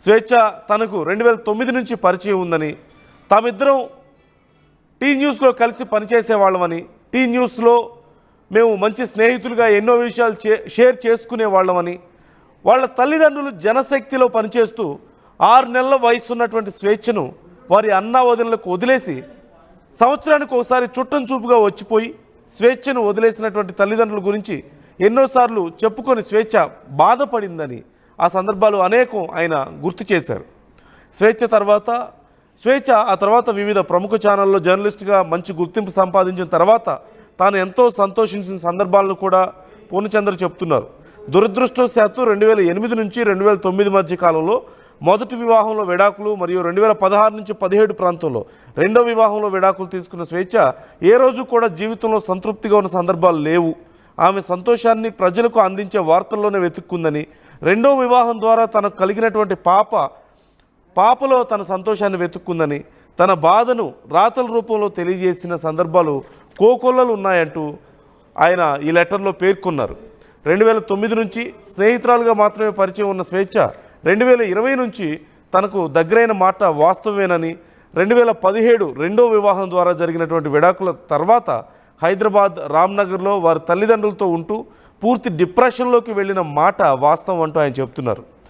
స్వేచ్ఛ తనకు 2009 నుంచి పరిచయం ఉందని, తామిద్దరం టీ న్యూస్లో కలిసి పనిచేసేవాళ్ళమని, టీ న్యూస్లో మేము మంచి స్నేహితులుగా ఎన్నో విషయాలు షేర్ చేసుకునే వాళ్ళమని, వాళ్ళ తల్లిదండ్రులు జనశక్తిలో పనిచేస్తూ 6 నెలల వయసు ఉన్నటువంటి స్వేచ్ఛను వారి అన్నా వదినలకు వదిలేసి సంవత్సరానికి ఒకసారి చుట్టం చూపుగా వచ్చిపోయి స్వేచ్ఛను వదిలేసినటువంటి తల్లిదండ్రుల గురించి ఎన్నోసార్లు చెప్పుకొని స్వేచ్ఛ బాధపడిందని ఆ సందర్భాలు అనేకం ఆయన గుర్తు చేశారు. స్వేచ్ఛ ఆ తర్వాత వివిధ ప్రముఖ ఛానల్లో జర్నలిస్ట్గా మంచి గుర్తింపు సంపాదించిన తర్వాత తాను ఎంతో సంతోషించిన సందర్భాలను కూడా పూర్ణచంద్ర చెప్తున్నారు. దురదృష్టవశాత్తు 2008 నుంచి 2009 మధ్య కాలంలో మొదటి వివాహంలో విడాకులు మరియు 2016 నుంచి 17 ప్రాంతంలో రెండో వివాహంలో విడాకులు తీసుకున్న స్వేచ్ఛ ఏ రోజు కూడా జీవితంలో సంతృప్తిగా ఉన్న సందర్భాలు లేవు. ఆమె సంతోషాన్ని ప్రజలకు అందించే వార్తల్లోనే వెతుక్కుందని, రెండో వివాహం ద్వారా తనకు కలిగినటువంటి పాపలో తన సంతోషాన్ని వెతుక్కుందని, తన బాధను రాతల రూపంలో తెలియజేసిన సందర్భాలు కోకొల్లలు ఉన్నాయంటూ ఆయన ఈ లెటర్లో పేర్కొన్నారు. 2009 నుంచి స్నేహితురాలుగా మాత్రమే పరిచయం ఉన్న స్వేచ్ఛ 2020 నుంచి తనకు దగ్గరైన మాట వాస్తవమేనని, 2017 రెండో వివాహం ద్వారా జరిగినటువంటి విడాకుల తర్వాత హైదరాబాద్ రామ్నగర్లో వారి తల్లిదండ్రులతో ఉంటూ పూర్తి డిప్రెషన్లోకి వెళ్ళిన మాట వాస్తవం అంటూ ఆయన చెప్తున్నారు.